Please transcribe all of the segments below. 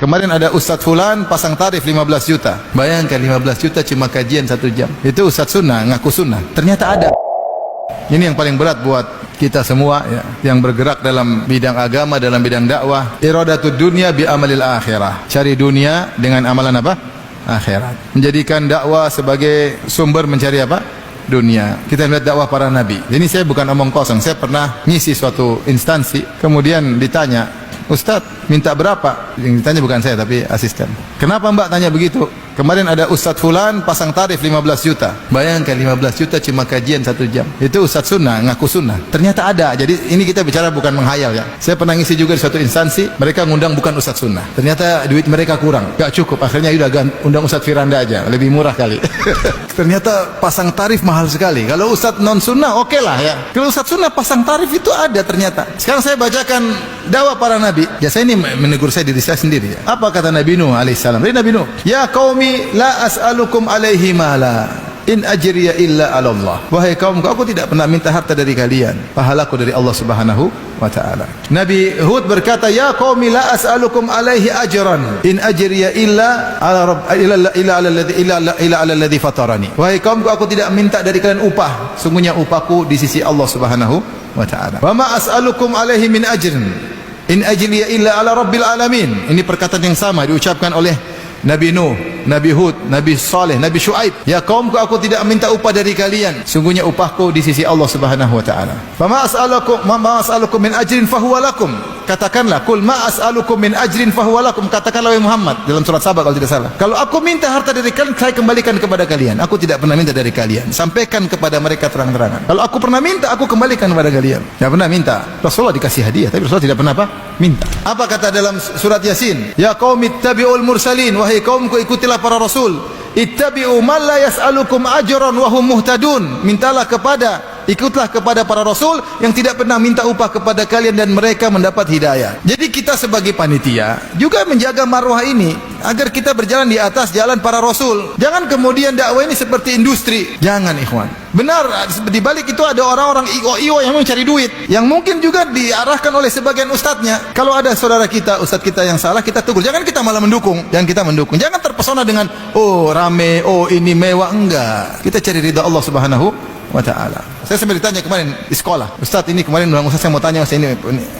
Kemarin ada Ustadz Fulan pasang tarif 15 juta. Bayangkan 15 juta cuma kajian 1 jam. Itu Ustadz sunnah, ngaku sunnah. Ternyata ada. Ini yang paling berat buat kita semua ya, yang bergerak dalam bidang agama, dalam bidang dakwah. Iradatud dunya bi amalil akhirah. Cari dunia dengan amalan apa? Akhirat. Menjadikan dakwah sebagai sumber mencari apa? Dunia. Kita lihat dakwah para nabi. Ini saya bukan omong kosong. Saya pernah ngisi suatu instansi, kemudian ditanya, Ustadz minta berapa? Yang ditanya bukan saya tapi asisten. Kenapa Mbak tanya begitu? Kemarin ada Ustadz Fulan pasang tarif 15 juta. Bayangkan 15 juta cuma kajian 1 jam. Itu Ustadz sunnah, ngaku sunnah. Ternyata ada. Jadi ini kita bicara bukan menghayal ya. Saya pernah ngisi juga di suatu instansi, mereka ngundang bukan Ustadz sunnah. Ternyata duit mereka kurang, gak cukup. Akhirnya udah undang Ustadz Firanda aja, lebih murah kali. Ternyata pasang tarif mahal sekali. Kalau Ustadz non sunnah oke lah ya. Kalau Ustadz sunnah pasang tarif itu ada ternyata. Sekarang saya bacakan dakwah para nabi. Ya saya ini menegur saya diri saya sendiri ya. Apa kata Nabi Nuh alaihissalam? Nabi Nuh, ya qaumi la as'alukum alaihi mala in ajriya illa 'ala Allah. Wahai kaumku, aku tidak pernah minta harta dari kalian. Pahalaku dari Allah Subhanahu wa taala. Nabi Hud berkata, ya qaumi la as'alukum alaihi ajran in ajriya illa 'ala alladhi fatarani. Wahai kaumku, aku tidak minta dari kalian upah. Sungguhnya upahku di sisi Allah Subhanahu wa taala. Wa ma as'alukum alaihi min ajrin in ajliya illa 'ala rabbil alamin. Ini perkataan yang sama diucapkan oleh Nabi Nuh, Nabi Hud, Nabi Saleh, Nabi Syuaib. Ya kaumku, aku tidak minta upah dari kalian. Sungguhnya upahku di sisi Allah Subhanahu wa taala. Fama as'alukum min ajrin fahuwa lakum. Katakanlah, kul ma as'alukum min ajrin fahuwa lakum. Katakanlah wahai Muhammad dalam surat Sabah kalau tidak salah. Kalau aku minta harta dari kalian, saya kembalikan kepada kalian. Aku tidak pernah minta dari kalian. Sampaikan kepada mereka terang-terangan. Kalau aku pernah minta, aku kembalikan kepada kalian. Tidak pernah minta. Rasulullah dikasih hadiah, tapi Rasulullah tidak pernah apa? Minta. Apa kata dalam surat Yasin? Ya qaumi ittabi'ul mursalin. Wahai kaumku, ikutilah para rasul. Ittabi'u man la yas'alukum ajran wa hum muhtadun. Mintalah ikutlah kepada para rasul yang tidak pernah minta upah kepada kalian dan mereka mendapat hidayah. Jadi kita sebagai panitia juga menjaga marwah ini agar kita berjalan di atas jalan para rasul. Jangan kemudian dakwah ini seperti industri. Jangan ikhwan. Benar, di balik itu ada orang-orang io yang mencari duit, yang mungkin juga diarahkan oleh sebagian ustadznya. Kalau ada saudara kita, ustadz kita yang salah, kita tegur. Jangan kita malah mendukung. Jangan kita mendukung. Jangan terpesona dengan oh rame, oh ini mewah. Enggak. Kita cari ridha Allah Subhanahu wa ta'ala. Saya sampai ditanya kemarin di sekolah, Ustaz ini kemarin undang Ustaz, saya mau tanya Ustaz ini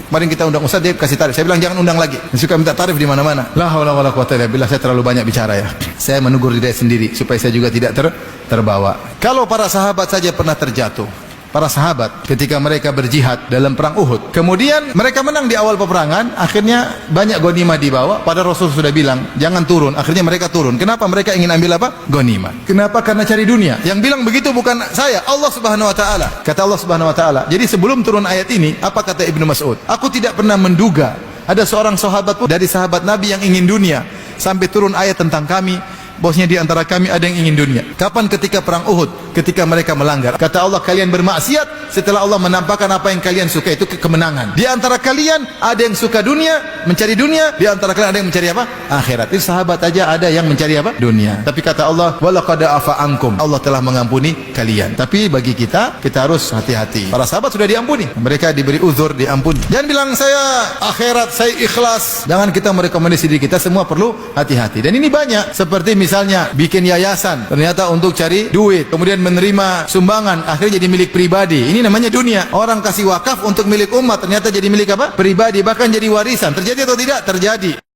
kemarin kita undang Ustaz, dia kasih tarif. Saya bilang jangan undang lagi. Dia suka minta tarif di mana-mana. La haula wala quwata illa billah. Saya terlalu banyak bicara ya. Saya menegur diri sendiri supaya saya juga tidak terbawa. Kalau para sahabat saja pernah terjatuh. Para sahabat ketika mereka berjihad dalam perang Uhud, kemudian mereka menang di awal peperangan, akhirnya banyak ghanimah dibawa, pada Rasul sudah bilang jangan turun, akhirnya mereka turun. Kenapa? Mereka ingin ambil apa? Ghanimah. Kenapa? Karena cari dunia. Yang bilang begitu bukan saya, Allah Subhanahu wa taala. Kata Allah Subhanahu wa taala. Jadi sebelum turun ayat ini, apa kata Ibnu Mas'ud? Aku tidak pernah menduga ada seorang sahabat pun dari sahabat Nabi yang ingin dunia sampai turun ayat tentang kami. Bosnya di antara kami ada yang ingin dunia. Kapan? Ketika perang Uhud, ketika mereka melanggar. Kata Allah, kalian bermaksiat setelah Allah menampakkan apa yang kalian suka, itu kemenangan. Di antara kalian ada yang suka dunia, mencari dunia. Di antara kalian ada yang mencari apa? Akhirat. Itu sahabat aja ada yang mencari apa? Dunia. Tapi kata Allah, walaqad afa ankum. Allah telah mengampuni kalian. Tapi bagi kita harus hati-hati. Para sahabat sudah diampuni. Mereka diberi uzur, diampuni. Jangan bilang saya akhirat, saya ikhlas. Jangan kita merekomendasi diri kita, semua perlu hati-hati. Dan ini banyak. Seperti misalnya bikin yayasan ternyata untuk cari duit, kemudian menerima sumbangan, akhirnya jadi milik pribadi. Ini namanya dunia. Orang kasih wakaf untuk milik umat, ternyata jadi milik apa? Pribadi, bahkan jadi warisan. Terjadi atau tidak? Terjadi.